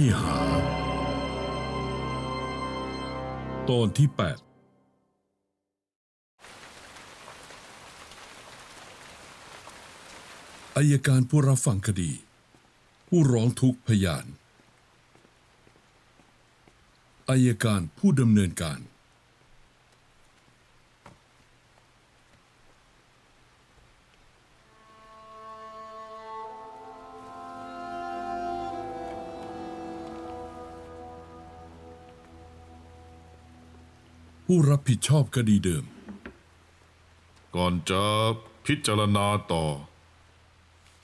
ไม่หาตอนที่ 8อัยการผู้รับฟังคดีผู้ร้องทุกข์พยานอัยการผู้ดำเนินการผู้รับผิดชอบคดีเดิมก่อนจะพิจารณาต่อ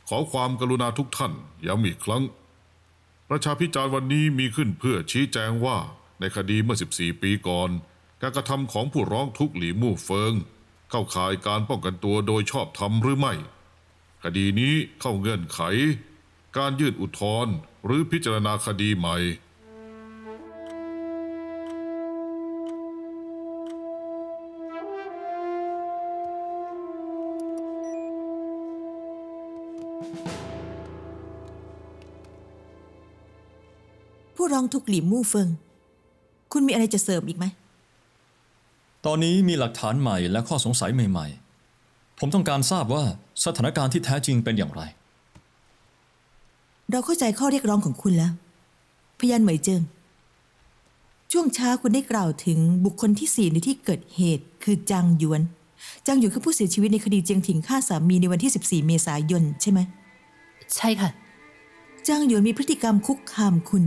ขอความกรุณาทุกท่านย้ำอีกครั้งประชาพิจารณ์วันนี้มีขึ้นเพื่อชี้แจงว่าในคดีเมื่อ14 ปีก่อนการกระทำของผู้ร้องทุกข์หลี่มู่เฟิงเข้าข่ายการป้องกันตัวโดยชอบธรรมหรือไม่คดีนี้เข้าเงื่อนไขการยื่นอุทธรณ์หรือพิจารณาคดีใหม่ผู้ร้องทุกข์หลี่มู่เฟิงคุณมีอะไรจะเสริมอีกไหมตอนนี้มีหลักฐานใหม่และข้อสงสัยใหม่ๆผมต้องการทราบว่าสถานการณ์ที่แท้จริงเป็นอย่างไรเราเข้าใจข้อเรียกร้องของคุณแล้วพยานเหมยเจิงช่วงเช้าคุณได้กล่าวถึงบุคคลที่4ในที่เกิดเหตุคือจางหยวนคือผู้เสียชีวิตในคดีเจียงถิงฆ่าสามีในวันที่14 เมษายนใช่ไหมใช่ค่ะจางหยวนมีพฤติกรรมคุกคามคุณ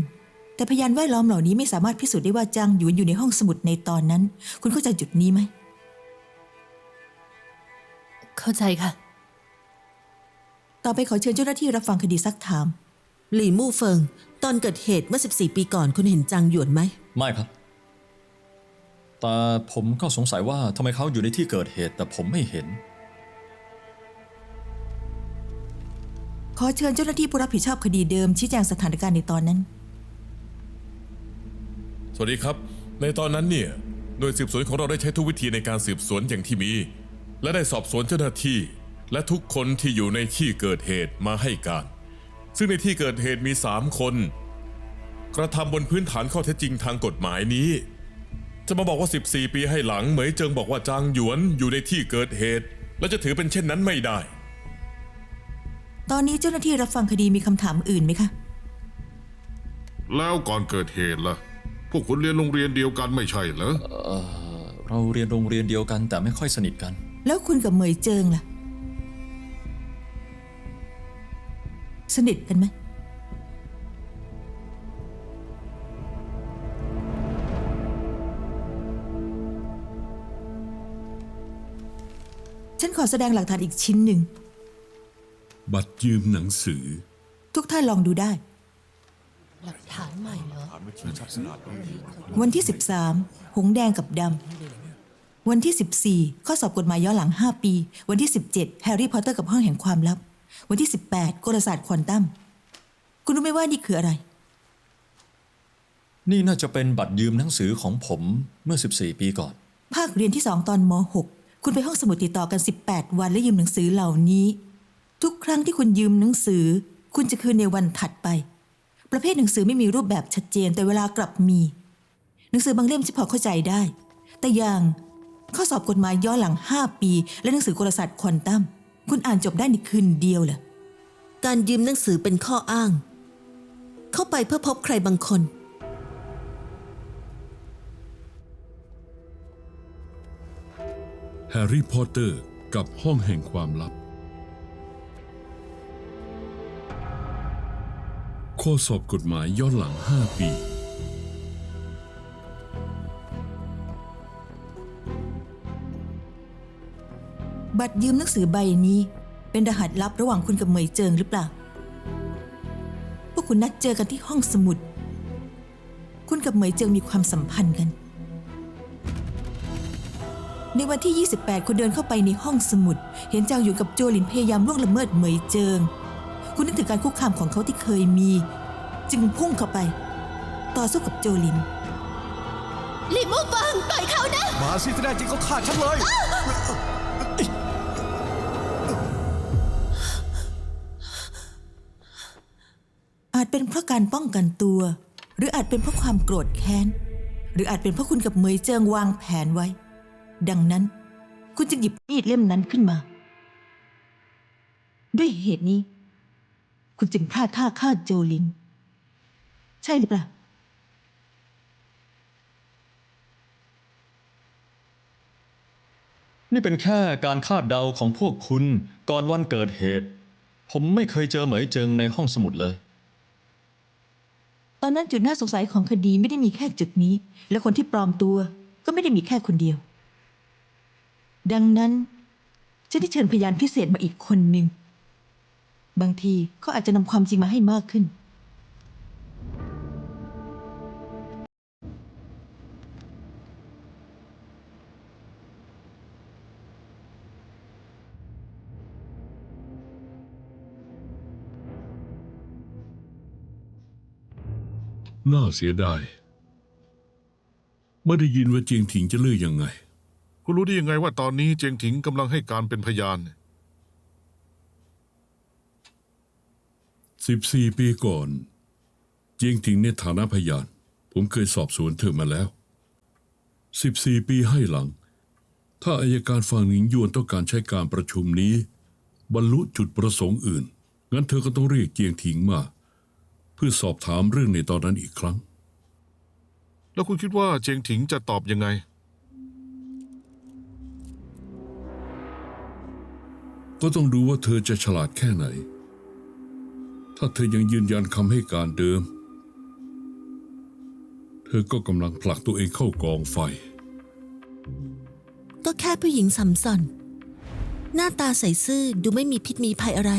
แต่พยานแวดล้อมเหล่านี้ไม่สามารถพิสูจน์ได้ว่าจางหยวนอยู่ในห้องสมุดในตอนนั้นคุณเข้าใจจุดนี้ไหมเข้าใจค่ะต่อไปขอเชิญเจ้าหน้าที่รับฟังคดีซักถามหลี่มู่เฟิงตอนเกิดเหตุเมื่อ14 ปีก่อนคุณเห็นจางหยวนไหมไม่ครับแต่ผมก็สงสัยว่าทำไมเขาอยู่ในที่เกิดเหตุแต่ผมไม่เห็นขอเชิญเจ้าหน้าที่ผู้รับผิดชอบคดีเดิมชี้แจงสถานการณ์ในตอนนั้นสวัสดีครับในตอนนั้นเนี่ยหน่วยสืบสวนของเราได้ใช้ทุกวิธีในการสืบสวนอย่างที่มีและได้สอบสวนเจ้าหน้าที่และทุกคนที่อยู่ในที่เกิดเหตุมาให้การซึ่งในที่เกิดเหตุมี3 คนกระทำบนพื้นฐานข้อเท็จจริงทางกฎหมายนี้จะมาบอกว่า14 ปีให้หลังเหมยเจิงบอกว่าจางหยวนอยู่ในที่เกิดเหตุและจะถือเป็นเช่นนั้นไม่ได้ตอนนี้เจ้าหน้าที่รับฟังคดีมีคำถามอื่นไหมคะแล้วก่อนเกิดเหตุล่ะพวกคุณเรียนโรงเรียนเดียวกันไม่ใช่เหรอเราเรียนโรงเรียนเดียวกันแต่ไม่ค่อยสนิทกันแล้วคุณกับเหมยเจิงล่ะสนิทกันไหมฉันขอแสดงหลักฐานอีกชิ้นหนึ่งบัตรยืมหนังสือทุกท่านลองดูได้หลักฐานใหม่เหรอวันที่13หงแดงกับดำวันที่14ข้อสอบกฎหมายย้อนหลัง5 ปีวันที่17แฮร์รี่พอตเตอร์กับห้องแห่งความลับวันที่18กลศาสตร์ควอนตัมคุณรู้ไหมว่านี่คืออะไรนี่น่าจะเป็นบัตรยืมหนังสือของผมเมื่อ14 ปีก่อนภาคเรียนที่2ตอนม.6 คุณไปห้องสมุดติดต่อกัน18 วันและยืมหนังสือเหล่านี้ทุกครั้งที่คุณยืมหนังสือคุณจะคืนในวันถัดไปประเภทหนังสือไม่มีรูปแบบชัดเจนแต่เวลากลับมีหนังสือบางเล่มฉันพอเข้าใจได้แต่อย่างข้อสอบกฎหมายย้อนหลัง5 ปีและหนังสือกลศาสตร์ควอนตัมคุณอ่านจบได้ในคืนเดียวเหรอการยืมหนังสือเป็นข้ออ้างเข้าไปเพื่อพบใครบางคนแฮร์รี่พอตเตอร์กับห้องแห่งความลับข้อสอบกฎหมายย้อนหลัง5 ปีบัตรยืมหนังสือใบนี้เป็นรหัสลับระหว่างคุณกับเหมยเจิงหรือเปล่าพวกคุณนัดเจอกันที่ห้องสมุดคุณกับเหมยเจิงมีความสัมพันธ์กันในวันที่28คุณเดินเข้าไปในห้องสมุดเห็นจางอยู่กับโจหลินพยายามล่วงละเมิดเหมยเจิงคุณนึกถึงการคุกคามของเขาที่เคยมีจึงพุ่งเข้าไปต่อสู้กับโจหลินหลี่มู่เฟิงปล่อยเขานะมาสิแน่จริงก็ฆ่าฉันเลย อาจเป็นเพราะการป้องกันตัว หรืออาจเป็นเพราะความโกรธแค้น หรืออาจเป็นเพราะคุณกับเหมยเจิงวางแผนไว้ ดังนั้น คุณจึงหยิบมีดเล่มนั้นขึ้นมา ด้วยเหตุนี้ คุณจึงพลาดท่าฆ่าโจลิน ใช่หรือเปล่า นี่เป็นแค่การคาดเดาของพวกคุณก่อนวันเกิดเหตุ ผมไม่เคยเจอเหมยเจิงในห้องสมุดเลย ตอนนั้นจุดน่าสงสัยของคดีไม่ได้มีแค่จุดนี้ และคนที่ปลอมตัวก็ไม่ได้มีแค่คนเดียว ดังนั้นจะได้เชิญพยานพิเศษมาอีกคนหนึ่ง บางทีเขาอาจจะนำความจริงมาให้มากขึ้น น่าเสียดายไม่ได้ยินว่าเจียงถิงจะเลือกยังไง คุณรู้ได้ยังไงว่าตอนนี้เจียงถิงกำลังให้การเป็นพยาน 14 ปีก่อน เจียงถิงในฐานะพยาน ผมเคยสอบสวนเธอมาแล้ว 14 ปีให้หลัง ถ้าอัยการฝั่งหนิงยวนต้องการใช้การประชุมนี้ บรรลุจุดประสงค์อื่น งั้นเธอก็ต้องเรียกเจียงถิงมา เพื่อสอบถามเรื่องในตอนนั้นอีกครั้ง แล้วคุณคิดว่าเจียงถิงจะตอบยังไง ก็ต้องดูว่าเธอจะฉลาดแค่ไหน ถ้าเธอยังยืนยันคำให้การเดิม เธอก็กำลังผลักตัวเองเข้ากองไฟ ก็แค่ผู้หญิงสัมสอนหน้าตาใสซื่อดูไม่มีพิษมีภัยอะไร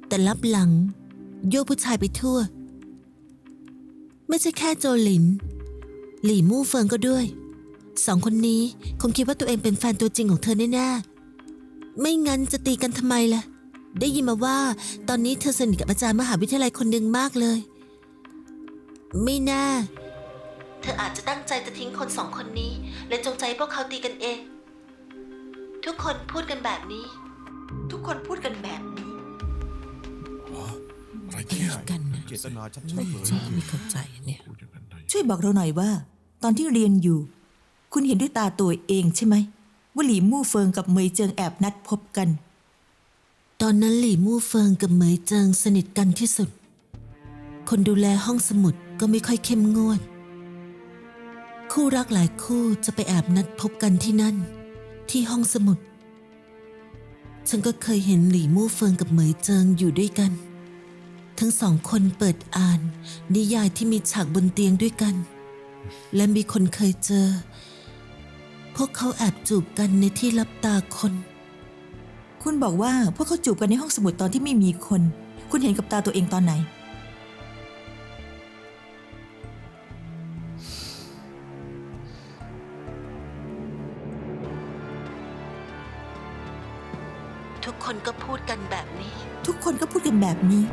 แต่ลับหลังโยกผู้ชายไปทั่ว ไม่ใช่แค่โจหลิน หลี่มู่เฟิงก็ด้วย สองคนนี้คงคิดว่าตัวเองเป็นแฟนตัวจริงของเธอแน่ๆไม่งั้นจะตีกันทำไมล่ะ ได้ยินมาว่าตอนนี้เธอสนิทกับอาจารย์มหาวิทยาลัยคนหนึ่งมากเลย ไม่น่าเธออาจจะตั้งใจจะทิ้งคนสองคนนี้และจงใจให้พวกเขาตีกันเอง ทุกคนพูดกันแบบนี้ ทุกคนพูดกันแบบนี้ อะไรเนี่ย กันนะ เจตนาชัดๆเลย ฉันก็ไม่เข้าใจเนี่ย ช่วยบอกเราหน่อยว่า ตอนที่เรียนอยู่ คุณเห็นด้วยตาตัวเองใช่ไหมว่าหลี่มู่เฟิงกับเหมยเจิงแอบนัดพบกัน ตอนนั้นหลี่มู่เฟิงกับเหมยเจิงสนิทกันที่สุด คนดูแลห้องสมุดก็ไม่ค่อยเข้มงวด คู่รักหลายคู่จะไปแอบนัดพบกันที่นั่น ที่ห้องสมุด ฉันก็เคยเห็นหลี่มู่เฟิงกับเหมยเจิงอยู่ด้วยกัน ทั้งสองคนเปิดอ่านนิยายที่มีฉากบนเตียงด้วยกัน และมีคนเคยเจอ พวกเขาแอบจูบกันในที่ลับตาคน คุณบอกว่าพวกเขาจูบกันในห้องสมุดตอนที่ไม่มีคน คุณเห็นกับตาตัวเองตอนไหน ทุกคนก็พูดกันแบบนี้ ทุกคนก็พูดกันแบบนี้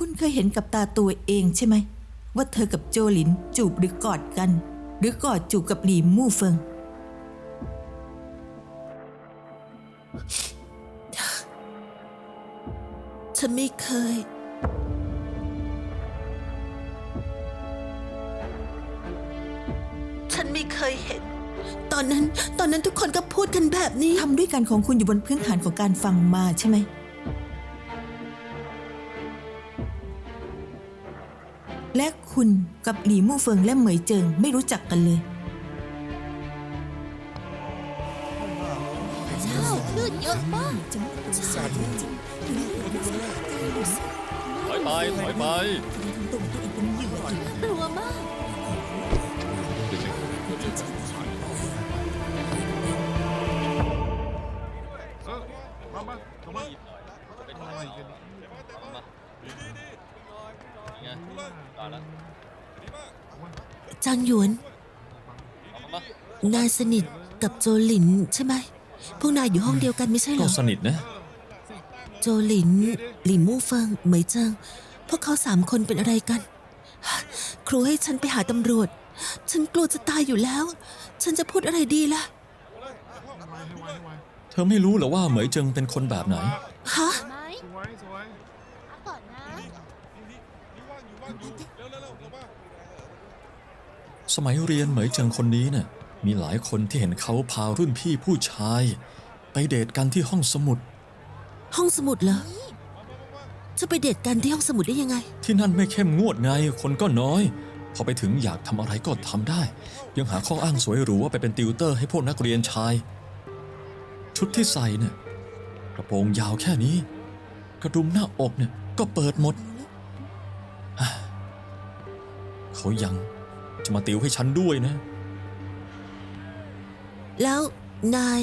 คุณเคยเห็นกับตาตัวเองใช่ไหมว่าเธอกับโจหลินจูบหรือกอดกัน หรือกอดจูบกับหลี่มู่เฟิง ฉันไม่เคย ฉันไม่เคยเห็น ตอนนั้นทุกคนก็พูดกันแบบนี้ ทำด้วยกันของคุณอยู่บนพื้นฐานของการฟังมาใช่ไหม และคุณกับหลี่มู่เฟิงและเหมยเจิงไม่รู้จักกันเลย เจ้าคลื่นเยอะมาก ถอยไป ถอยไป กลัวมาก จางหยวน นายสนิทกับโจหลินใช่ไหม พวกนายอยู่ห้องเดียวกันไม่ใช่เหร ก็ อ สนิทนะ โจหลิน หลี่มู่เฟิง เหมยเจิง พวกเขา3 คนเป็นอะไรกัน ครูให้ฉันไปหาตำรวจ ฉันกลัวจะตายอยู่แล้ว ฉันจะพูดอะไรดีล่ะ เธอไม่รู้เหรอว่าเหมยเจิงเป็นคนแบบไหน ฮะ ไหม สมัยเรียนเหมยเจิงคนนี้เนี่ยมีหลายคนที่เห็นเขาพารุ่นพี่ผู้ชาย ไปเดทกันที่ห้องสมุด ห้องสมุดเหรอ จะไปเดทกันที่ห้องสมุดได้ยังไง ที่นั่นไม่เข้มงวดไงคนก็น้อย พอไปถึงอยากทำอะไรก็ทำได้ ยังหาข้ออ้างสวยหรูว่าไปเป็นติวเตอร์ให้พวกนักเรียนชาย ชุดที่ใส่เนี่ยกระโปรงยาวแค่นี้ กระดุมหน้าอกเนี่ยก็เปิดหมดอ่ะเขายังจะมาติวให้ฉันด้วยนะ แล้วนาย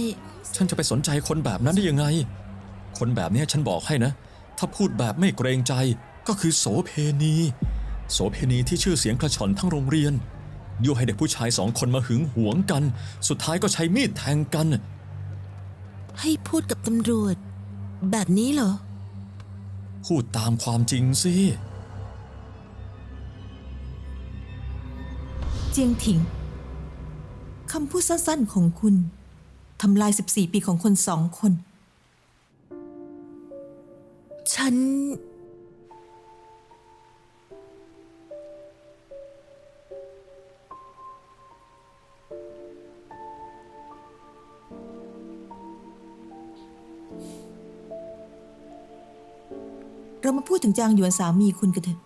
ฉันจะไปสนใจคนแบบนั้นได้ยังไง คนแบบเนี้ยฉันบอกให้นะ ถ้าพูดแบบไม่เกรงใจก็คือโสเพณี โสเพณีที่ชื่อเสียงกระชอนทั้งโรงเรียนยั่วให้เด็กผู้ชาย2 คนมาหึงหวงกัน สุดท้ายก็ใช้มีดแทงกัน ให้พูดกับตำรวจ แบบนี้เหรอ พูดตามความจริงสิ เจียงถิงคำพูดสั้นๆของคุณทำลาย 14 ปีของคน2 คน ฉัน เรามาพูดถึงจางหยวนสามีคุณกันเถอะ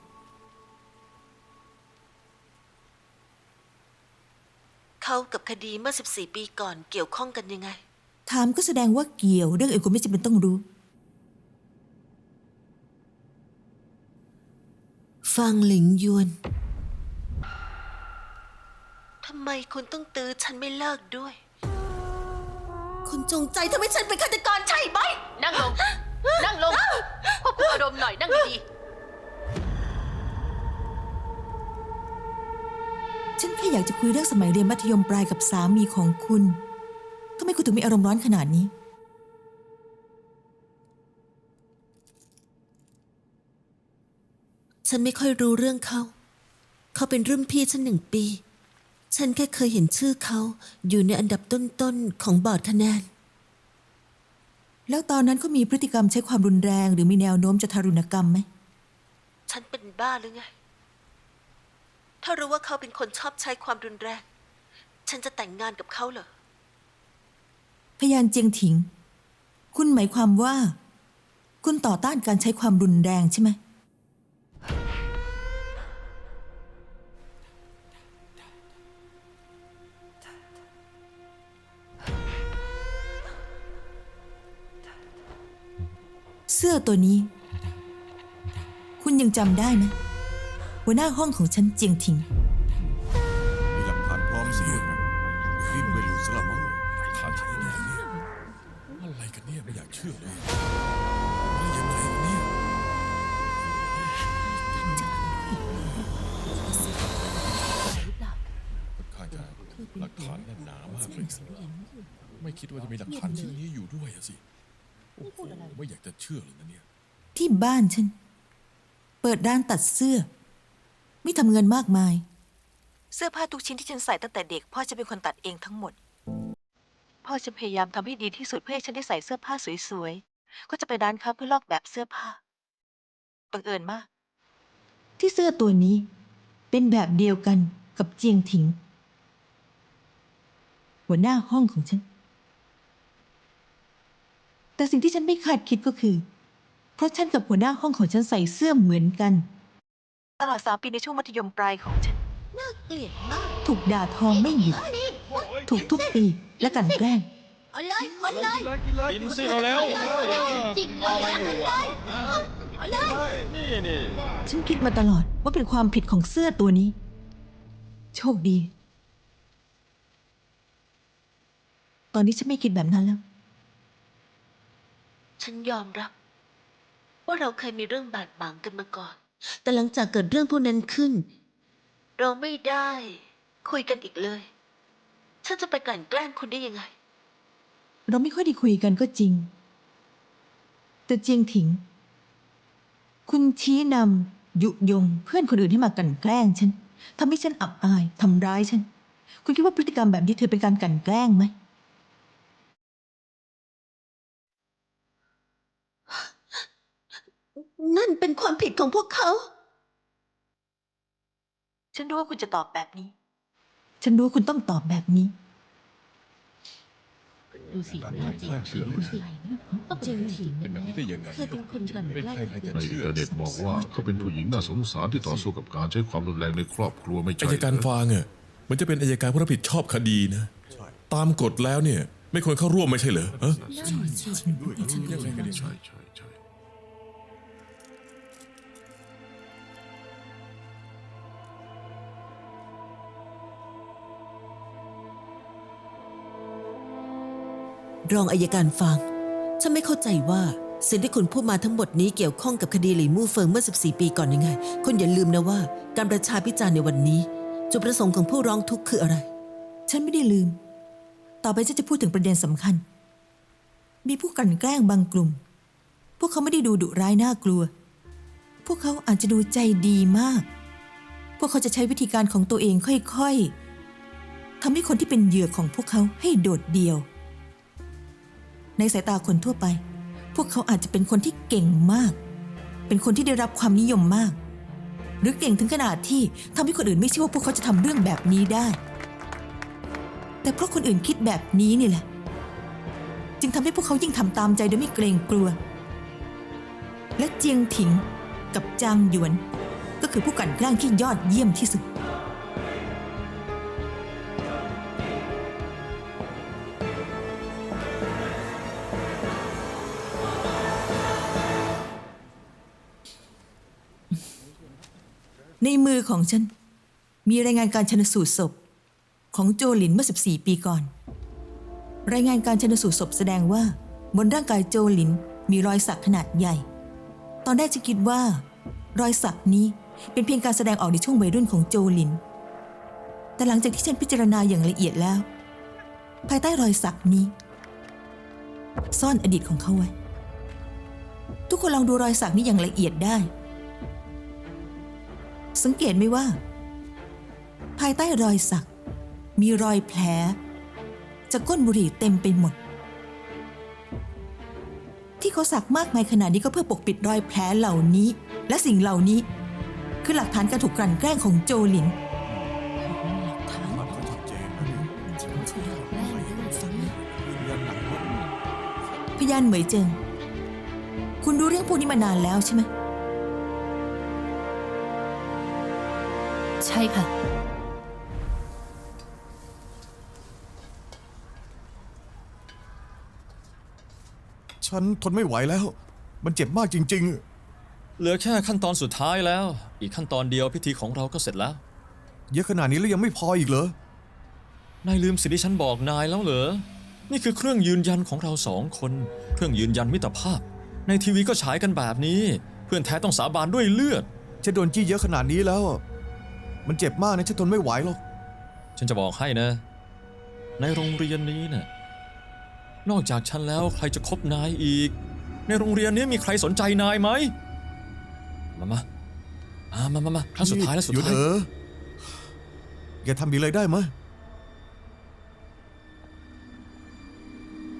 เขากับคดีเมื่อ 14 ปีก่อนเกี่ยวข้องกันยังไง ถามก็แสดงว่าเกี่ยวเรื่องอื่นคุณไม่จำเป็นต้องรู้ ฟังหลิงยวน ทำไมคุณต้องตื้อฉันไม่เลิกด้วย คุณจงใจทำให้ฉันเป็นฆาตกรใช่ไหม นั่งลง นั่งลง ควบคุมอารมณ์หน่อย นั่งดี ฉันแค่อยากจะคุยเรื่องสมัยเรียนมัธยมปลายกับสามีของคุณทำไมคุณถึงมีอารมณ์ร้อนขนาดนี้ ฉันไม่ค่อยรู้เรื่องเขา เขาเป็นรุ่นพี่ฉัน1 ปี ฉันแค่เคยเห็นชื่อเขาอยู่ในอันดับต้นๆของบอร์ดคะแนน แล้วตอนนั้นเขามีพฤติกรรมใช้ความรุนแรงหรือมีแนวโน้มจะทารุณกรรมไหม ฉันเป็นบ้าหรือไง ถ้ารู้ว่าเขาเป็นคนชอบใช้ความรุนแรง ฉันจะแต่งงานกับเขาเหรอ พยานเจียงถิง คุณหมายความว่า คุณต่อต้านการใช้ความรุนแรงใช่ไหม เสื้อตัวนี้ คุณยังจำได้ไหมหัวหน้าห้องของฉันเจียงถิง มีหลักฐานพร้อมเสียรีบไปหลุดสลับมั้ง ฐานที่ไหนเนี่ยอะไรกันเนี่ยไม่อยากเชื่อเลยนี่ยังไงกันเนี่ยค่อนข้างจะหลักฐานแน่นหนามากเลยไม่คิดว่าจะมีหลักฐานชิ้นนี้อยู่ด้วยอะสิโอ้โหไม่อยากจะเชื่อเลยนะเนี่ย ที่บ้านฉัน เปิดร้านตัดเสื้อ ไม่ทำเงินมากมาย เสื้อผ้าทุกชิ้นที่ฉันใส่ตั้งแต่เด็กพ่อจะเป็นคนตัดเองทั้งหมด พ่อจะพยายามทำให้ดีที่สุดเพื่อให้ฉันได้ใส่เสื้อผ้าสวยๆ ก็จะไปร้านค้าเพื่อลอกแบบเสื้อผ้าบังเอิญมาก ที่เสื้อตัวนี้เป็นแบบเดียวกันกับเจียงถิง หัวหน้าห้องของฉัน แต่สิ่งที่ฉันไม่คาดคิดก็คือ เพราะฉันกับหัวหน้าห้องของฉันใส่เสื้อเหมือนกัน ตลอด3 ปีในช่วงมัธยมปลายของฉัน น่าเกลียดมาก ถูกด่าทอไม่หยุด ถูกทุบตีและกลั่นแกล้ง เอาเลยเอาเลย กินสิเราแล้ว จริงเลยเอาเลย นี่ ฉันคิดมาตลอดว่าเป็นความผิดของเสื้อตัวนี้ โชคดี ตอนนี้ฉันไม่คิดแบบนั้นแล้ว ฉันยอมรับ ว่าเราเคยมีเรื่องบาดหมางกันมาก่อน แต่หลังจากเกิดเรื่องพวกนั้นขึ้น เราไม่ได้คุยกันอีกเลย ฉันจะไปกลั่นแกล้งคุณได้ยังไง เราไม่ค่อยได้คุยกันก็จริง แต่เจียงถิง คุณชี้นำยุยงเพื่อนคนอื่นให้มากลั่นแกล้งฉันทำให้ฉันอับอายทำร้ายฉัน คุณคิดว่าพฤติกรรมแบบนี้ถือเป็นการกลั่นแกล้งไหม นั่นเป็นความผิดของพวกเขา ฉันรู้ว่าคุณจะตอบแบบนี้ ฉันรู้ว่าคุณต้องตอบแบบนี้ ดูสิน่าจริงดูสิต้องเป็นผู้หญิง เป็นแบบนี้ได้ยังไง เธอเป็นคนกลั่น ไม่ แกล้ง ใครๆจะ ในอิน เชื่อ เทอร์เน็ตบอกว่าเขาเป็นผู้หญิงน่าสงสารที่ต่อสู้กับการใช้ความรุนแรงในครอบครัวไม่ใช่ อัยการ เหรอ ฟางอ่ะมันจะเป็นอัยการผู้รับผิดชอบคดีนะ ตามกฎแล้วเนี่ย ไม่ควรเข้าร่วมไม่ใช่เหรอฮะ ใช่ใช่ใช่ รองอัยการฟาง ฉันไม่เข้าใจว่าสิ่งที่คุณพูดมาทั้งหมดนี้เกี่ยวข้องกับคดีหลี่มู่เฟิงเมื่อ 14 ปีก่อนยังไง คุณอย่าลืมนะว่าการประชาพิจารณ์ในวันนี้จุดประสงค์ของผู้ร้องทุกข์คืออะไร ฉันไม่ได้ลืม ต่อไปฉันจะพูดถึงประเด็นสำคัญ มีผู้กลั่นแกล้งบางกลุ่ม พวกเขาไม่ได้ดูดุร้ายน่ากลัว พวกเขาอาจจะดูใจดีมาก พวกเขาจะใช้วิธีการของตัวเองค่อยๆทำให้คนที่เป็นเหยื่อของพวกเขาให้โดดเดี่ยว ในสายตาคนทั่วไป พวกเขาอาจจะเป็นคนที่เก่งมาก เป็นคนที่ได้รับความนิยมมาก หรือเก่งถึงขนาดที่ทำให้คนอื่นไม่เชื่อว่าพวกเขาจะทำเรื่องแบบนี้ได้ แต่เพราะคนอื่นคิดแบบนี้นี่แหละ จึงทำให้พวกเขายิ่งทำตามใจโดยไม่เกรงกลัว และเจียงถิงกับจางหยวน ก็คือผู้กลั่นแกล้งที่ยอดเยี่ยมที่สุด ในมือของฉัน มีรายงานการชันสูตรศพของโจหลินเมื่อ 14 ปีก่อน รายงานการชันสูตรศพแสดงว่าบนร่างกายโจหลินมีรอยสักขนาดใหญ่ ตอนแรกฉันคิดว่ารอยสักนี้เป็นเพียงการแสดงออกในช่วงวัยรุ่นของโจหลิน แต่หลังจากที่ฉันพิจารณาอย่างละเอียดแล้ว ภายใต้รอยสักนี้ ซ่อนอดีตของเขาไว้ ทุกคนลองดูรอยสักนี้อย่างละเอียดได้ สังเกตไหมว่า ภายใต้รอยสักมีรอยแผลจากก้นบุหรี่เต็มไปหมด ที่เขาสักมากมายขนาดนี้ก็เพื่อปกปิดรอยแผลเหล่านี้ และสิ่งเหล่านี้คือหลักฐานการถูกกลั่นแกล้งของโจหลิน หลักฐาน มันก็ชัดเจนนะนี่ ฉันช่วยแกล้งด้วยซ้ำ ยืนยันหนักมาก พยานเหมยเจิง คุณรู้เรื่องพวกนี้มานานแล้วใช่ไหม ใช่ค่ะ ฉันทนไม่ไหวแล้ว มันเจ็บมากจริง เหลือแค่ขั้นตอนสุดท้ายแล้ว อีกขั้นตอนเดียวพิธีของเราก็เสร็จแล้ว ๆ เยอะขนาดนี้แล้วยังไม่พออีกเหรอ นายลืมสิ่งที่ฉันบอกนายแล้วเหรอ นี่คือเครื่องยืนยันของเราสองคน เครื่องยืนยันมิตรภาพ ในทีวีก็ฉายกันแบบนี้ เพื่อนแท้ต้องสาบานด้วยเลือด ฉันโดนจี้เยอะขนาดนี้แล้ว มันเจ็บมากนะฉันทนไม่ไหวหรอก ฉันจะบอกให้นะ ในโรงเรียนนี้น่ะนอกจากฉันแล้วใครจะคบนายอีก ในโรงเรียนนี้มีใครสนใจนายไหมมาครั้งสุดท้ายแล้วสุด หยุด ท้าย อย่าทำอีกเลยได้ไหม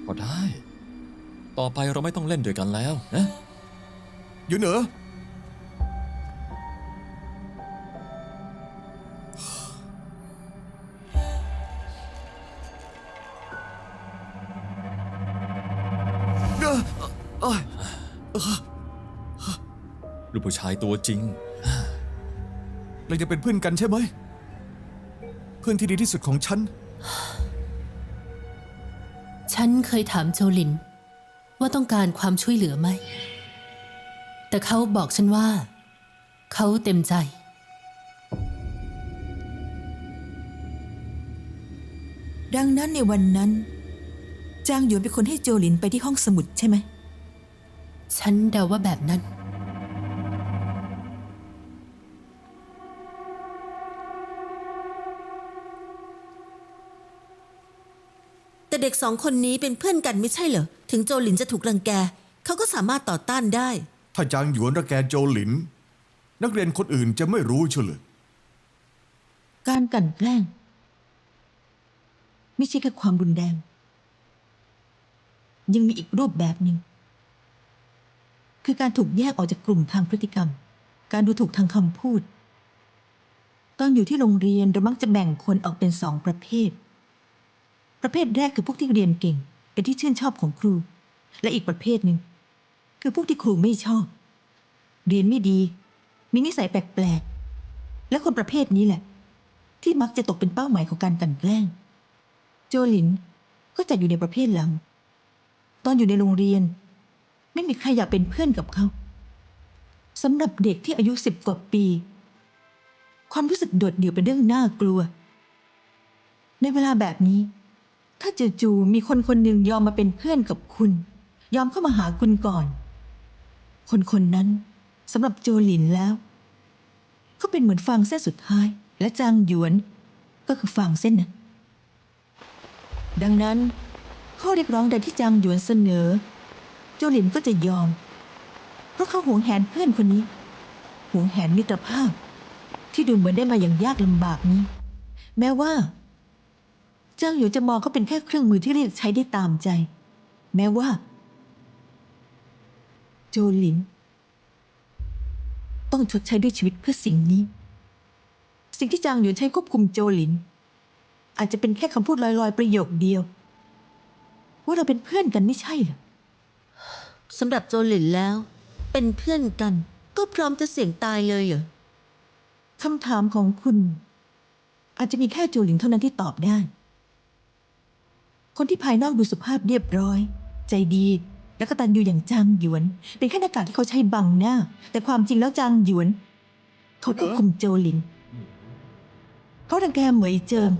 ก็ได้ ต่อไปเราไม่ต้องเล่นด้วยกันแล้วนะ หยุดเอ้ย ลูกผู้ชายตัวจริง เราจะเป็นเพื่อนกันใช่ไหม เพื่อนที่ดีที่สุดของฉัน ฉันเคยถามโจลิน ว่าต้องการความช่วยเหลือไหม แต่เขาบอกฉันว่า เขาเต็มใจ ดังนั้นในวันนั้น จางหยวนเป็นคนให้โจหลินไปที่ห้องสมุดใช่ไหม ฉันเดาว่าแบบนั้น แต่เด็กสองคนนี้เป็นเพื่อนกันไม่ใช่เหรอ ถึงโจหลินจะถูกรังแก เขาก็สามารถต่อต้านได้ ถ้าจางหยวนระแกโจหลิน นักเรียนคนอื่นจะไม่รู้เฉลย การกลั่นแกล้ง ไม่ใช่แค่ความรุนแรง ยังมีอีกรูปแบบหนึ่ง คือการถูกแยกออกจากกลุ่มทางพฤติกรรม การดูถูกทางคำพูด ตอนอยู่ที่โรงเรียนเรามักจะแบ่งคนออกเป็น2 ประเภท ประเภทแรกคือพวกที่เรียนเก่ง เป็นที่ชื่นชอบของครู และอีกประเภทหนึ่งคือพวกที่ครูไม่ชอบ เรียนไม่ดี มีนิสัยแปลกๆ และคนประเภทนี้แหละ ที่มักจะตกเป็นเป้าหมายของการกลั่นแกล้ง โจหลินก็จัดอยู่ในประเภทหลัง ตอนอยู่ในโรงเรียน ไม่มีใครอยากเป็นเพื่อนกับเขาสำหรับเด็กที่อายุ10 กว่าปี ความรู้สึกโดดเดี่ยวเป็นเรื่องน่ากลัว ในเวลาแบบนี้ ถ้าจู่ๆมีคนคนหนึ่งยอมมาเป็นเพื่อนกับคุณ ยอมเข้ามาหาคุณก่อน คนคนนั้นสำหรับโจหลินแล้วก็เป็นเหมือนฟางเส้นสุดท้าย และจางหยวนก็คือฟางเส้นนั้นดังนั้นข้อเรียกร้องใดที่จางหยวนเสนอ โจหลินก็จะยอม เพราะเขาหวงแหนเพื่อนคนนี้หวงแหนมิตรภาพที่ดูเหมือนได้มาอย่างยากลำบากนี้ แม้ว่าจางหยวนจะมองเขาเป็นแค่เครื่องมือที่เรียกใช้ได้ตามใจ แม้ว่าโจหลินต้องชดใช้ด้วยชีวิตเพื่อสิ่งนี้ สิ่งที่จางหยวนใช้ควบคุมโจหลิน อาจจะเป็นแค่คำพูดลอยๆประโยคเดียว ว่าเราเป็นเพื่อนกันไม่ใช่เหรอ สำหรับโจหลินแล้ว เป็นเพื่อนกัน ก็พร้อมจะเสี่ยงตายเลยเหรอ คำถามของคุณ อาจจะมีแค่โจหลินเท่านั้นที่ตอบได้ คนที่ภายนอกดูสุภาพเรียบร้อย ใจดี และกตัญญูอย่างจางหยวน เป็นแค่หน้ากากที่เขาใช้บังหน้า แต่ความจริงแล้วจางหยวนเขาควบคุมโจหลิน เขารังแกเหมยเจิง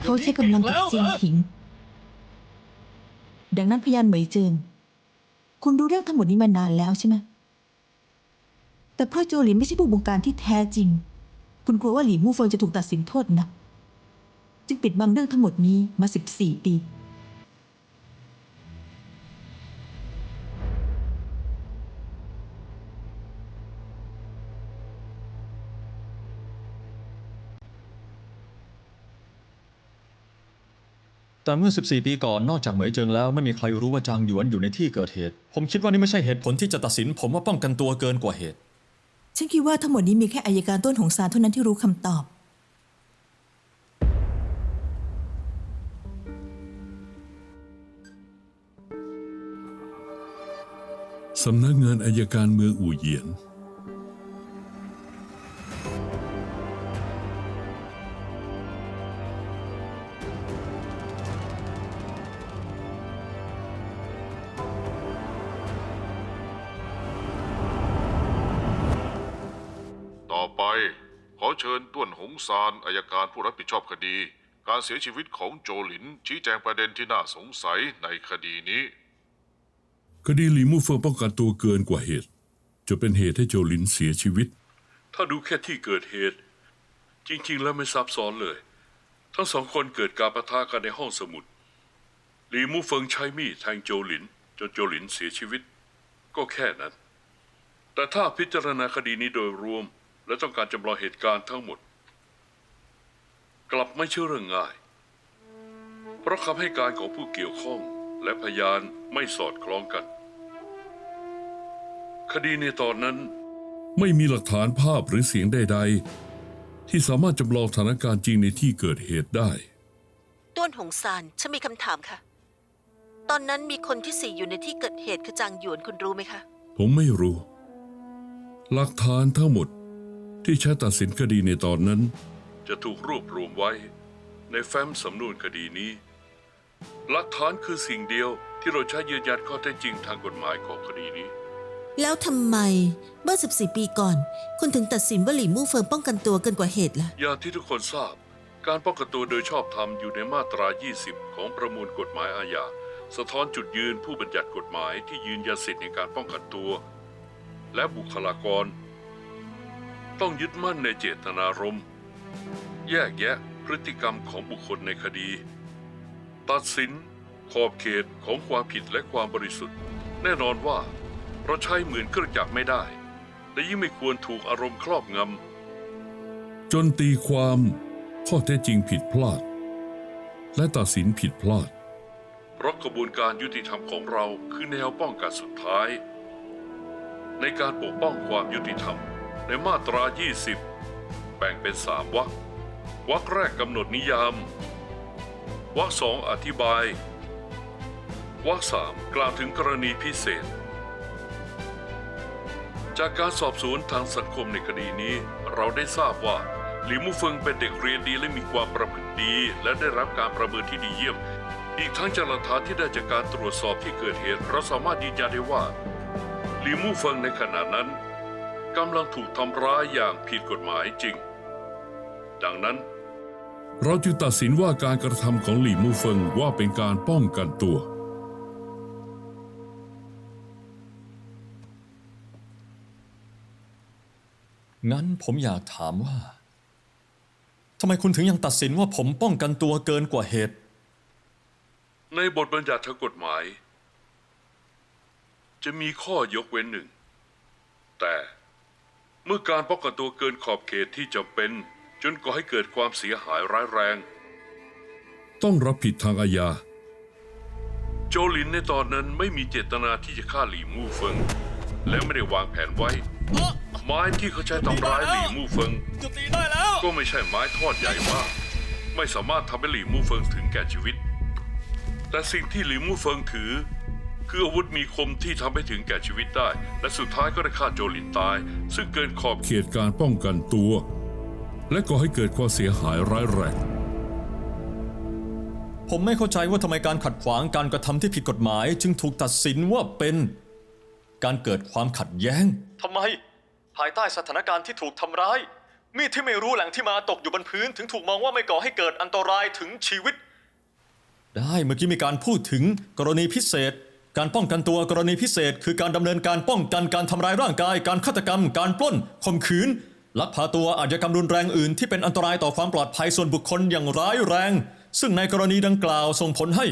เขาใช้กำลังกับจิงผิง ดังนั้นพยานเหมยเจิง คุณรู้เรื่องทั้งหมดนี้มานานแล้วใช่ไหม แต่เพราะโจหลินไม่ใช่ผู้บงการที่แท้จริง คุณกลัวว่าหลี่มู่เฟิงจะถูกตัดสินโทษหนัก จึงปิดบังเรื่องทั้งหมดนี้มา14 ปี แต่เมื่อ 14 ปีก่อนนอกจากเหมยเจิงแล้วไม่มีใครรู้ว่าจางหยวนอยู่ในที่เกิดเหตุ ผมคิดว่านี่ไม่ใช่เหตุผลที่จะตัดสินผมว่าป้องกันตัวเกินกว่าเหตุ ฉันคิดว่าทั้งหมดนี้มีแค่อัยการต้นหงซานเท่านั้นที่รู้คำตอบ สำนักงานอัยการเมืองอู่เหยียน ต่อไปขอเชิญต้วนหงซานอัยการผู้รับผิดชอบคดี การเสียชีวิตของโจหลินชี้แจงประเด็นที่น่าสงสัยในคดีนี้ คดีหลีมู่เฟิงป้องกันตัวเกินกว่าเหตุจะเป็นเหตุให้โจหลินเสียชีวิต ถ้าดูแค่ที่เกิดเหตุ จริงๆ แล้วไม่ซับซ้อนเลย ทั้ง2 คนเกิดการปะทะกันในห้องสมุดหลีมู่เฟิงใช้มีดแทงโจหลินจนโจหลินเสียชีวิต ก็แค่นั้น แต่ถ้าพิจารณาคดีนี้โดยรวมและต้องการจำลองเหตุการณ์ทั้งหมด กลับไม่ใช่เรื่องง่าย เพราะคำให้การของผู้เกี่ยวข้องและพยานไม่สอดคล้องกัน คดีในตอนนั้นไม่มีหลักฐานภาพหรือเสียงใดๆที่สามารถจำลองสถานการณ์จริงในที่เกิดเหตุได้ ต้วนหงซานฉันมีคำถามค่ะ ตอนนั้นมีคนที่4อยู่ในที่เกิดเหตุคือจางหยวนคุณรู้ไหมคะ ผมไม่รู้ หลักฐานทั้งหมดที่ใช้ตัดสินคดีในตอนนั้น จะถูกรวบรวมไว้ในแฟ้มสำนวนคดีนี้ หลักฐานคือสิ่งเดียวที่เราใช้ยืนยันข้อเท็จจริงทางกฎหมายของคดีนี้ แล้วทำไมเมื่อ14 ปีก่อน คุณถึงตัดสินว่าหลี่มู่เฟิงป้องกันตัวเกินกว่าเหตุล่ะ อย่างที่ทุกคนทราบ การป้องกันตัวโดยชอบธรรมอยู่ในมาตรา 20 ของประมวลกฎหมายอาญา สะท้อนจุดยืนผู้บัญญัติกฎหมายที่ยืนยันสิทธิในการป้องกันตัว และบุคลากร ต้องยึดมั่นในเจตนารมณ์แยกแยะพฤติกรรมของบุคคลในคดี ตัดสินขอบเขตของความผิดและความบริสุทธิ์ แน่นอนว่าเราใช้เหมือนเครื่องจักรไม่ได้ และยิ่งไม่ควรถูกอารมณ์ครอบงำจนตีความข้อเท็จจริงผิดพลาด และตัดสินผิดพลาด เพราะกระบวนการยุติธรรมของเราคือแนวป้องกันสุดท้าย ในการปกป้องความยุติธรรมในมาตรา 20 แบ่งเป็น3 วรรค วรรคแรกกำหนดนิยาม วรรค2อธิบาย วรรค3กล่าวถึงกรณีพิเศษ จากการสอบสวนทางสังคมในคดีนี้ เราได้ทราบว่าหลิวมู่เฟิงเป็นเด็กเรียนดีและมีความประพฤติดี และได้รับการประเมินที่ดีเยี่ยม อีกทั้งจากหลักฐานที่ได้จากการตรวจสอบที่เกิดเหตุเราสามารถยืนยันได้ว่าหลิวมู่เฟิงในขณะนั้นกำลังถูกทำร้ายอย่างผิดกฎหมายจริง ดังนั้น เราจึงตัดสินว่าการกระทำของหลี่มู่เฟิงว่าเป็นการป้องกันตัว งั้นผมอยากถามว่าทำไมคุณถึงยังตัดสินว่าผมป้องกันตัวเกินกว่าเหตุ ในบทบัญญัติทางกฎหมาย จะมีข้อยกเว้นหนึ่ง แต่เมื่อการป้องกันตัวเกินขอบเขตที่จำเป็นจนก่อให้เกิดความเสียหายร้ายแรง ต้องรับผิดทางอาญา โจหลินในตอนนั้นไม่มีเจตนาที่จะฆ่าหลี่มู่เฟิงและไม่ได้วางแผนไว้ ไม้ที่เขาใช้ทำร้ายหลี่มู่เฟิงก็ไม่ใช่ไม้ทอดใหญ่มาก ไม่สามารถทำให้หลี่มู่เฟิงถึงแก่ชีวิต แต่สิ่งที่หลี่มู่เฟิงถือคืออาวุธมีคมที่ทำให้ถึงแก่ชีวิตได้ และสุดท้ายก็ได้ฆ่าโจหลินตาย ซึ่งเกินขอบเขตการป้องกันตัว และก่อให้เกิดความเสียหายร้ายแรง ผมไม่เข้าใจว่าทำไมการขัดขวางการกระทำที่ผิดกฎหมาย จึงถูกตัดสินว่าเป็นการเกิดความขัดแย้งทำไม ภายใต้สถานการณ์ที่ถูกทำร้าย มีดที่ไม่รู้แหล่งที่มาตกอยู่บนพื้นถึงถูกมองว่าไม่ก่อให้เกิดอันตรายถึงชีวิต ได้เมื่อกี้มีการพูดถึงกรณีพิเศษ การป้องกันตัวกรณีพิเศษ คือการดำเนินการป้องกันการทำร้ายร่างกาย การฆาตกรรม การปล้นข่มขืนลักพาตัวอาชญากรรมรุนแรงอื่นที่เป็นอันตรายต่อความปลอดภัยส่วนบุคคลอย่างร้ายแรง ซึ่งในกรณีดังกล่าวส่งผลให้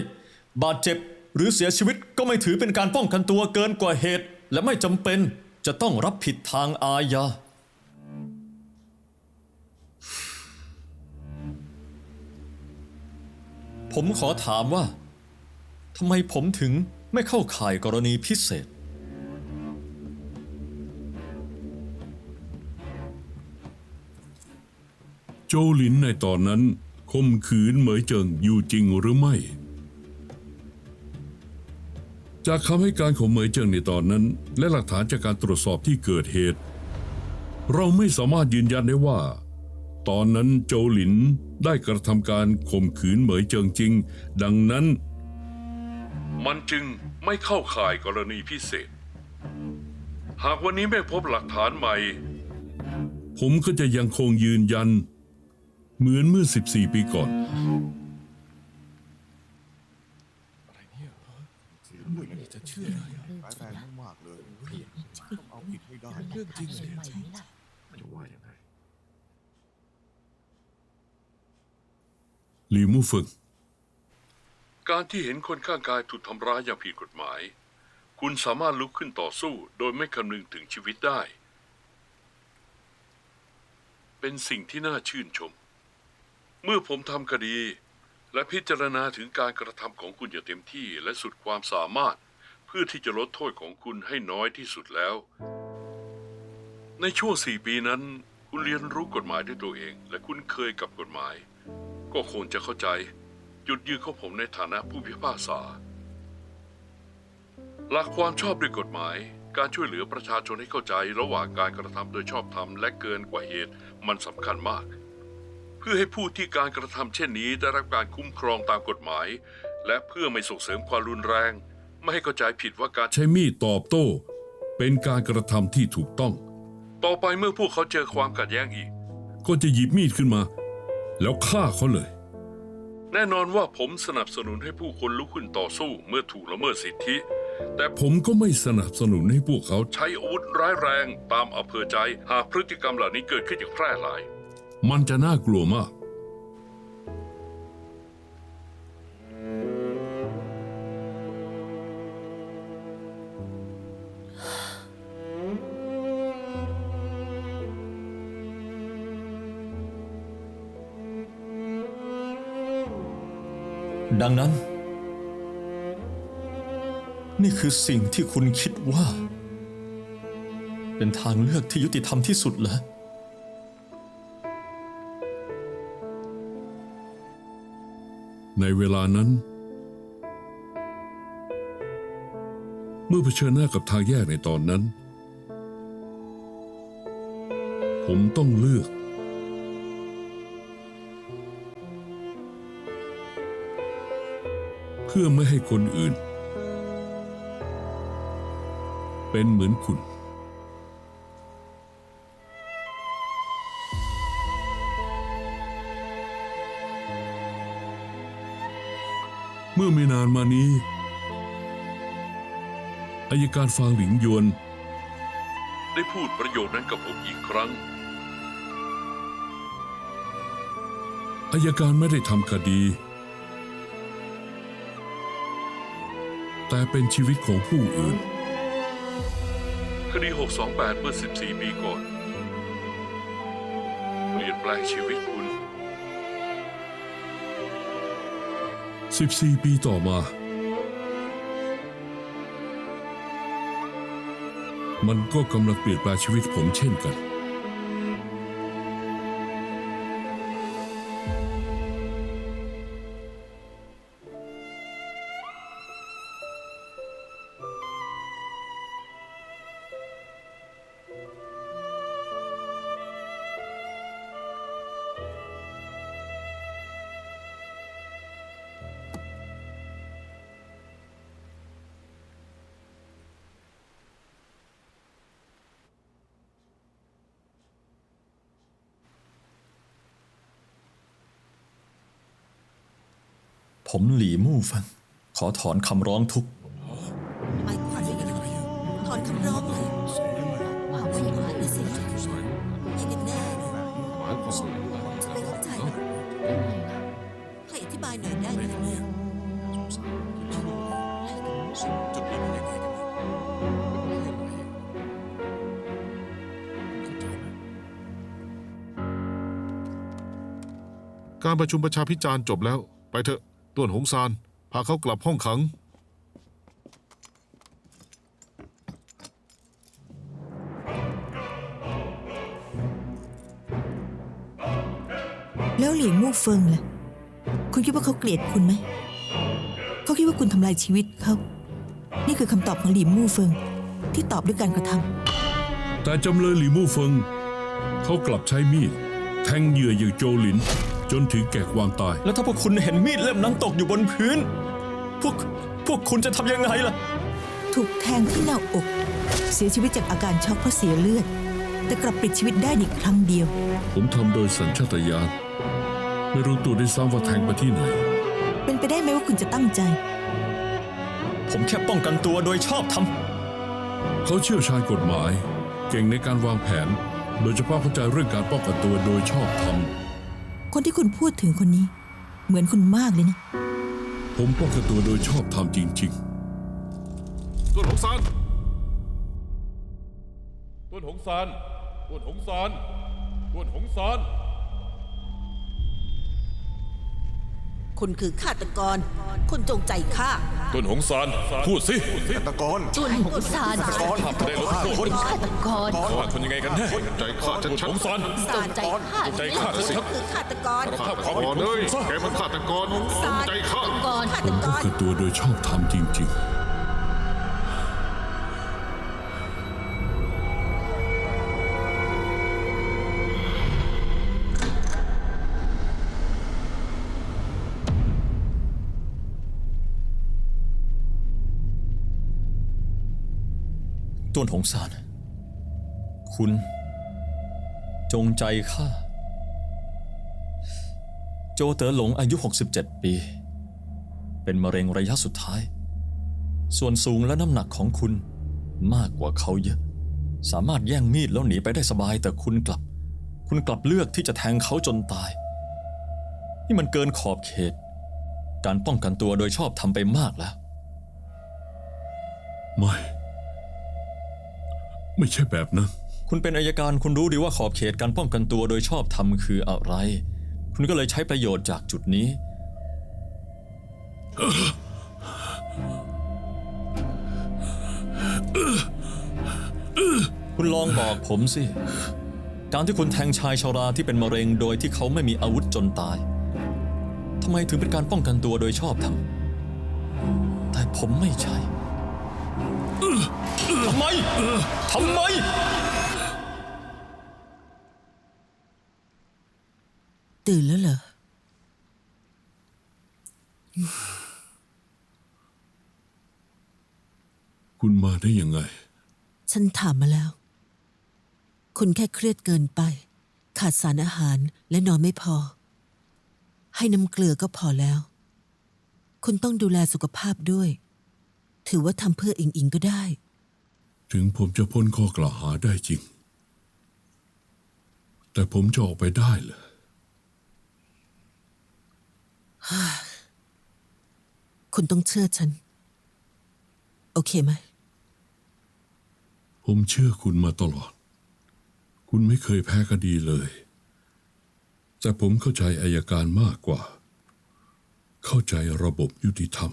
บาดเจ็บหรือเสียชีวิตก็ไม่ถือเป็นการป้องกันตัวเกินกว่าเหตุ และไม่จำเป็นจะต้องรับผิดทางอาญา ผมขอถามว่าทำไมผมถึงไม่เข้าข่ายกรณีพิเศษ โจหลินในตอนนั้นข่มขืนเหมยเจิงอยู่จริงหรือไม่ จากคำให้การของเหมยเจิงในตอนนั้นและหลักฐานจากการตรวจสอบที่เกิดเหตุ เราไม่สามารถยืนยันได้ว่า ตอนนั้นโจหลินได้กระทำการข่มขืนเหมยเจิงจริงดังนั้นมันจึงไม่เข้าข่ายกรณีพิเศษ หากวันนี้ไม่พบหลักฐานใหม่ ผมก็จะยังคงยืนยันเหมือนเมื่อ14 ปีก่อน หลี่มู่เฟิง การที่เห็นคนข้างกายถูกทำร้ายอย่างผิดกฎหมาย คุณสามารถลุกขึ้นต่อสู้โดยไม่คำนึงถึงชีวิตได้ เป็นสิ่งที่น่าชื่นชม เมื่อผมทำคดีและพิจารณาถึงการกระทำของคุณอย่างเต็มที่และสุดความสามารถเพื่อที่จะลดโทษของคุณให้น้อยที่สุดแล้ว ในช่วง4 ปีนั้นคุณเรียนรู้กฎหมายด้วยตัวเองและคุ้นเคยกับกฎหมาย ก็คงจะเข้าใจจุดยืนของผมในฐานะผู้พิพากษา หลักความชอบด้วยกฎหมายการช่วยเหลือประชาชนให้เข้าใจระหว่างการกระทำโดยชอบธรรมและเกินกว่าเหตุมันสำคัญมาก เพื่อให้ผู้ที่การกระทำเช่นนี้ได้รับการคุ้มครองตามกฎหมาย และเพื่อไม่ส่งเสริมความรุนแรงไม่ให้เข้าใจผิดว่าการใช้มีดตอบโต้เป็นการกระทำที่ถูกต้อง ต่อไปเมื่อพวกเขาเจอความขัดแย้งอีกก็จะหยิบมีดขึ้นมาแล้วฆ่าเขาเลย แน่นอนว่าผมสนับสนุนให้ผู้คนลุกขึ้นต่อสู้เมื่อถูกละเมิดสิทธิ แต่ผมก็ไม่สนับสนุนให้พวกเขาใช้อาวุธร้ายแรงตามอำเภอใจหากพฤติกรรมเหล่านี้เกิดขึ้นอย่างแพร่หลายมันจะน่ากลัวมาก ดังนั้น นี่คือสิ่งที่คุณคิดว่า เป็นทางเลือกที่ยุติธรรมที่สุดเหรอ ในเวลานั้น เมื่อเผชิญหน้ากับทางแยกในตอนนั้น ผมต้องเลือก เพื่อไม่ให้คนอื่น เป็นเหมือนคุณ เมื่อไม่นานมานี้อัยการฟางหลิงหยวนได้พูดประโยคนั้นกับผมอีกครั้งอัยการไม่ได้ทำคดี แต่เป็นชีวิตของผู้อื่นคดี 628 เมื่อ 14 ปีก่อนเปลี่ยนแปลงชีวิตคุณ 14 ปีต่อมามันก็กำลังเปลี่ยนแปลงชีวิตผมเช่นกันผมหลี่มู่ฟังขอถอนคำร้องทุกข์ หมายความว่าอย่างไรถอนคำร้องเลยว่าอย่างไรนะสิยังกันแน่ไม่เข้าใจให้อธิบายหน่อยได้ไหมเนี่ย การประชุมประชาพิจารณ์จบแล้วไปเถอะต้วนหงซานพาเขากลับห้องขัง แล้วหลี่มู่เฟิงล่ะ คุณคิดว่าเขาเกลียดคุณไหม เขาคิดว่าคุณทำลายชีวิตเขา นี่คือคำตอบของหลี่มู่เฟิงที่ตอบด้วยการกระทำ แต่จำเลยหลี่มู่เฟิงเขากลับใช้มีดแทงเหยื่ออย่างโจหลินจนถึงแก่ความตาย แล้วถ้าพวกคุณเห็นมีดเล่มนั้นตกอยู่บนพื้น พวกคุณจะทำยังไงล่ะ ถูกแทงที่หน้าอก เสียชีวิตจากอาการช็อกเพราะเสียเลือด แต่กลับปลิดชีวิตได้อีกครั้งเดียว ผมทำโดยสัญชาตญาณไม่รู้ตัวด้วยซ้ำว่าแทงไปที่ไหน เป็นไปได้ไหมว่าคุณจะตั้งใจ ผมแค่ป้องกันตัวโดยชอบธรรม เขาเชี่ยวชาญกฎหมาย เก่งในการวางแผน โดยเฉพาะเข้าใจเรื่องการป้องกันตัวโดยชอบธรรม คนที่คุณพูดถึงคนนี้ เหมือนคุณมากเลยนะ ผมป้องกันตัวโดยชอบธรรมจริง ต้วนหงซาน ต้วนหงซานต้วนหงซานต้วนหงซาน คุณคือฆาตกร คุณจงใจฆ่า ต้วนหงซานพูดสิ ตะกอน จุนหงซาน ภาพจะได้ลดโทษ เป็นฆาตกร ว่าคนยังไงกันแน่ ใจข้า ต้วน ชัด หงซาน จงใจฆ่า ใจฆ่า คุณ ชัด คือฆาตกร ๆฆาตกรเลยแกมันฆาตกรจงใจข้า ก่อน ฆา ๆ ต ผม ก ป้อง ร กันตัวโดยชอบธรรมจริง ๆ ต้วนหงซาน คุณจงใจฆ่า โจเต๋อหลงอายุ 67 ปี เป็นมะเร็งระยะสุดท้าย ส่วนสูงและน้ำหนักของคุณมากกว่าเขาเยอะ สามารถแย่งมีดแล้วหนีไปได้สบาย แต่คุณกลับเลือกที่จะแทงเขาจนตาย นี่มันเกินขอบเขต การป้องกันตัวโดยชอบทำไปมากแล้ว ไม่ใช่แบบนั้น คุณเป็นอัยการคุณรู้ดีว่าขอบเขตการป้องกันตัวโดยชอบธรรมคืออะไร คุณก็เลยใช้ประโยชน์จากจุดนี้ คุณลองบอกผมสิ การที่คุณแทงชายชราที่เป็นมะเร็งโดยที่เขาไม่มีอาวุธจนตาย ทำไมถึงเป็นการป้องกันตัวโดยชอบธรรมแต่ผมไม่ใช่ ทำไม ทำไม ตื่นแล้วเหรอ คุณมาได้ยังไง ฉันถามมาแล้ว คุณแค่เครียดเกินไป ขาดสารอาหารและนอนไม่พอ ให้น้ำเกลือก็พอแล้ว คุณต้องดูแลสุขภาพด้วย ถือว่าทำเพื่ออิงอิงก็ได้ ถึงผมจะพ้นข้อกล่าวหาได้จริง แต่ผมจะออกไปได้เหรอ คุณต้องเชื่อฉัน โอเคไหม ผมเชื่อคุณมาตลอด คุณไม่เคยแพ้คดีเลย แต่ผมเข้าใจอัยการมากกว่า เข้าใจระบบยุติธรรม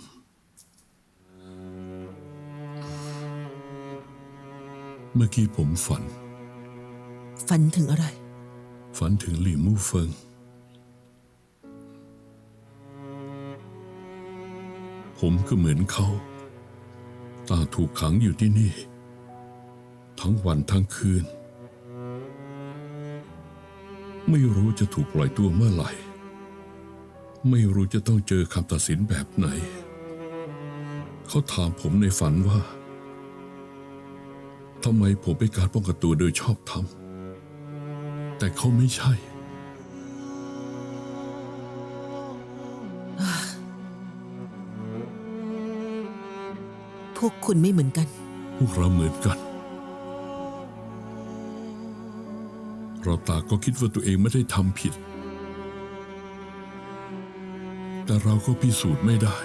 เมื่อกี้ผมฝัน ฝันถึงอะไร ฝันถึงหลี่มู่เฟิง ผมก็เหมือนเขาต่างถูกขังอยู่ที่นี่ ทั้งวันทั้งคืน ไม่รู้จะถูกปล่อยตัวเมื่อไหร่ ไม่รู้จะต้องเจอคำตัดสินแบบไหน เขาถามผมในฝันว่าทำไมผมเป็นการป้องกันตัวโดยชอบธรรม แต่เขาไม่ใช่ พวกคุณไม่เหมือนกัน พวกเราเหมือนกัน เราต่างก็คิดว่าตัวเองไม่ได้ทำผิด แต่เราก็พิสูจน์ไม่ได้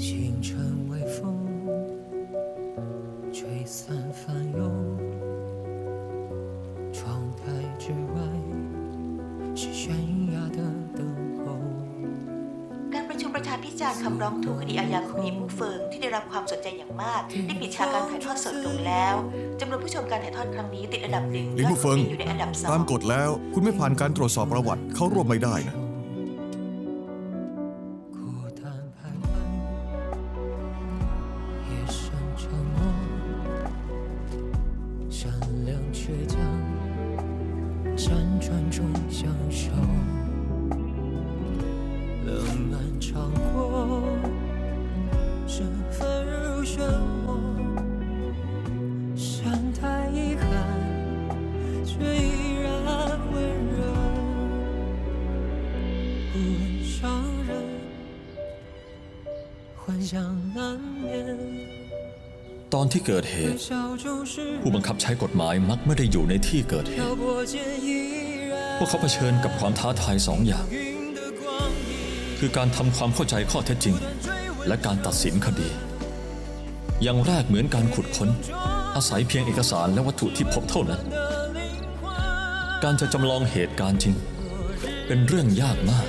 清晨微风，吹散烦忧。窗台之外是悬崖的等候。 การประชุมประชาพิจารณ์คำร้องทุกข์คดีอาญาของหลีมู่เฟิงที่ได้รับความสนใจอย่างมากได้ปิดฉากการถ่ายทอดสดลงแล้วจำนวนผู้ชมการถ่ายทอดครั้งนี้ติดอันดับหนึ่ง หลีมู่เฟิง อยู่ในอันดับสอง ตามกฎแล้วคุณไม่ผ่านการตรวจสอบประวัติเข้าร่วมไม่ได้นะ 孤单徘徊，夜深沉默，善良倔强，辗转中相守。冷暖尝过，身份如漩涡，善太遗憾，却依然温热。不问伤人，幻想难眠。 ตอนที่เกิดเห 微 ตุ 笑中是 ผู้บังคับใช้กฎหมายมักไม่ได้อยู่ในที่เกิดเห 漂 ตุ 泊间依然 พวกเขาเผชิญกับความท้าทายสองอย่าง 云的光阴， คือการทำความเข้าใจข้อเท็จจริง และการตัดสินคดี อย่างแรกเหมือนการขุดค้น อาศัยเพียงเอกสารและวัตถุที่พบเท่านั้น การจะจำลองเหตุการณ์จริง เป็นเรื่องยากมาก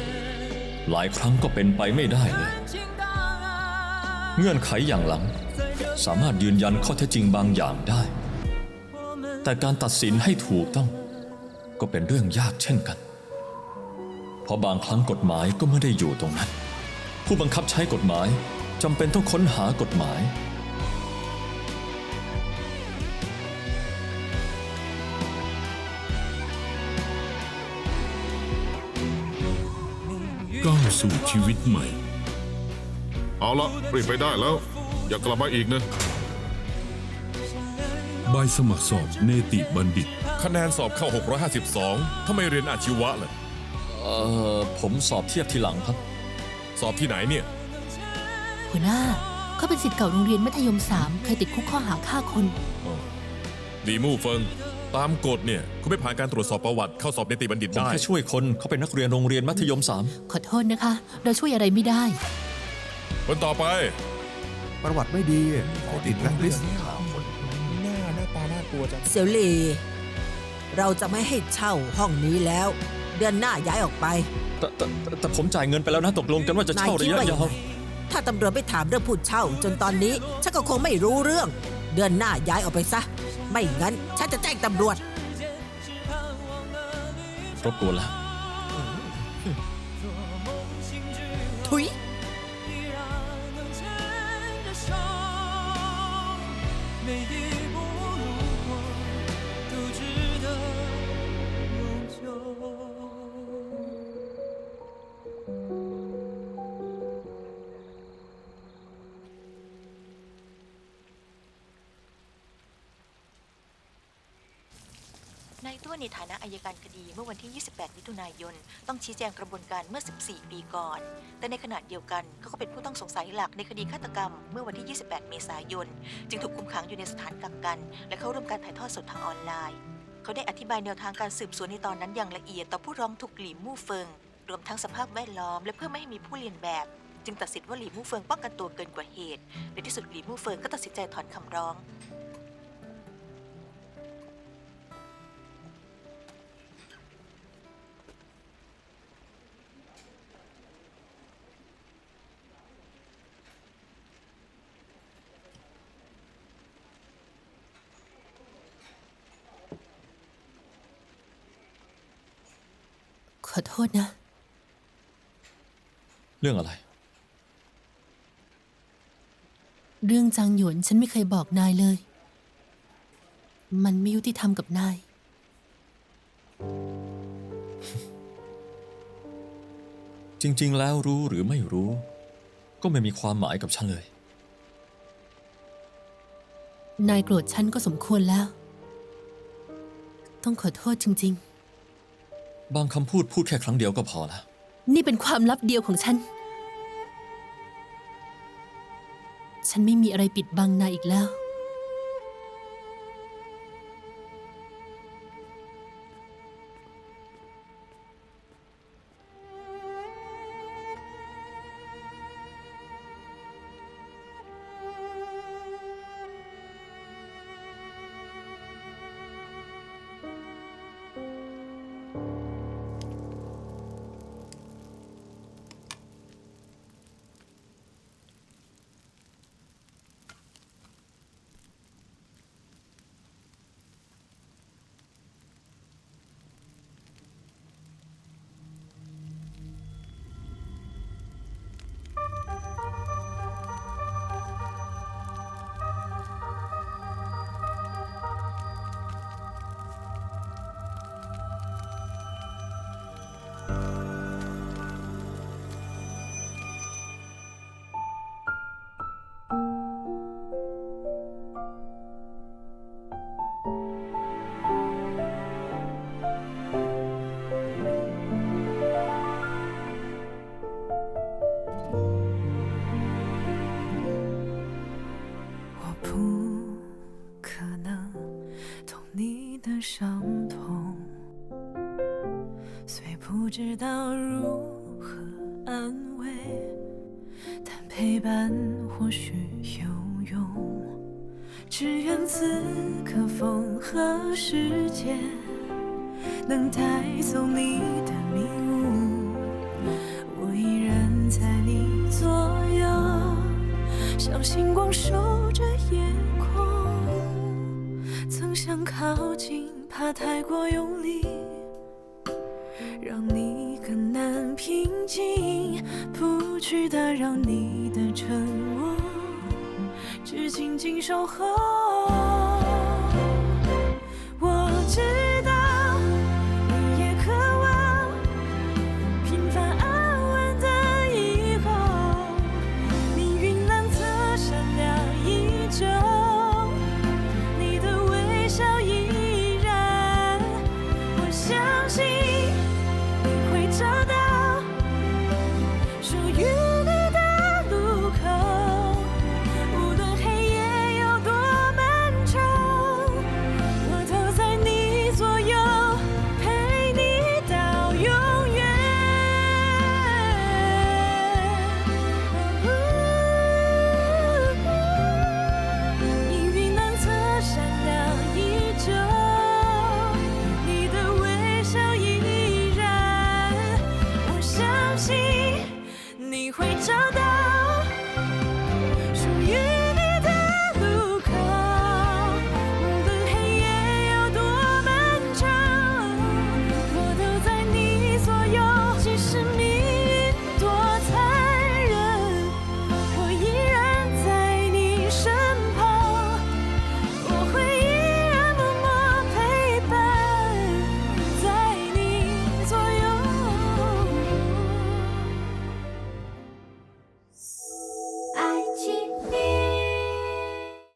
หลายครั้งก็เป็นไปไม่ได้เลย เงื่อนไขอย่างหลัง สามารถยืนยันข้อเท็จจริงบางอย่างได้ แต่การตัดสินให้ถูกต้อง ก็เป็นเรื่องยากเช่นกัน เพราะบางครั้งกฎหมายก็ไม่ได้อยู่ตรงนั้น ผู้บังคับใช้กฎหมายจำเป็นต้องค้นหากฎหมาย ก้าวสู่ชีวิตใหม่ เอาละรีบไปได้แล้ว อย่ากลับมาอีกนะ ใบสมัครสอบเนติบัณฑิต คะแนนสอบเข้า 652 ถ้าไม่เรียนอาชีวะล่ะ ผมสอบเทียบทีหลังครับ สอบที่ไหนเนี่ย หัวหน้าเขาเป็นศิษย์เก่าโรงเรียนมัธยม 3 เคยติดคุกข้อหาฆ่าคน หลีมู่เฟิง ตามกฎเนี่ย คุณไม่ผ่านการตรวจสอบประวัติเข้าสอบนิติบัณฑิต ผม ได้ แค่ช่วยคนเขาเป็นนักเรียนโรงเรียนมัธยม ขอโทษนะคะ เราช่วยอะไรไม่ได้ คนต่อไป ประวัติไม่ดีขอติดแบล็คลิสต์ เสี่ยวหลี่เราจะไม่ให้เช่าห้องนี้แล้ว เดือนหน้าย้ายออกไป แต่ผมจ่ายเงินไปแล้วนะตกลงกันว่าจะเช่าระยะยาว ถ้าตำรวจไปถามเรื่องผู้เช่า จนตอนนี้ฉันก็คงไม่รู้เรื่อง เดือนหน้าย้ายออกไปซะ ไม่งั้นฉันจะแจ้งตำรวจ รบกวนแล้ว ถุย每一步路过都值得永久。 นายตัวในฐานะอัยการคดีเมื่อวันที่ 28 มิถุนายนต้องชี้แจงกระบวนการเมื่อ 14 ปีก่อน แต่ในขณะเดียวกันเขาก็เป็นผู้ต้องสงสัยหลักในคดีฆาตกรรมเมื่อวันที่ 28 เมษายนจึงถูกคุมขังอยู่ในสถานกักกันและเข้าร่วมการถ่ายทอดสดทางออนไลน์เขาได้อธิบายแนวทางการสืบสวนในตอนนั้นอย่างละเอียดต่อผู้ร้องทุกข์หลี่มู่เฟิงรวมทั้งสภาพแวดล้อมและเพื่อไม่ให้มีผู้เลียนแบบจึงตัดสินว่าหลี่มู่เฟิงป้องกันตัวเกินกว่าเหตุในที่สุดหลี่มู่เฟิงก็ตัดสินใจถอนคำร้อง ขอโทษนะ เรื่องอะไร เรื่องจางหยวนฉันไม่เคยบอกนายเลย มันไม่ยุติธรรมกับนาย จริงๆแล้วรู้หรือไม่รู้ ก็ไม่มีความหมายกับฉันเลย นายโกรธฉันก็สมควรแล้ว ต้องขอโทษจริง บางคำพูดพูดแค่ครั้งเดียวก็พอละ ๆ นี่เป็นความลับเดียวของฉัน ฉันไม่มีอะไรปิดบังนายอีกแล้ว 伤痛，虽不知道如何安慰，但陪伴或许有用。只愿此刻风和世界能带走你的迷雾，我依然在你左右，像星光守着夜空。曾想靠近，怕太过用力，让你更难平静，不去打扰你的沉默，只静静守候。我知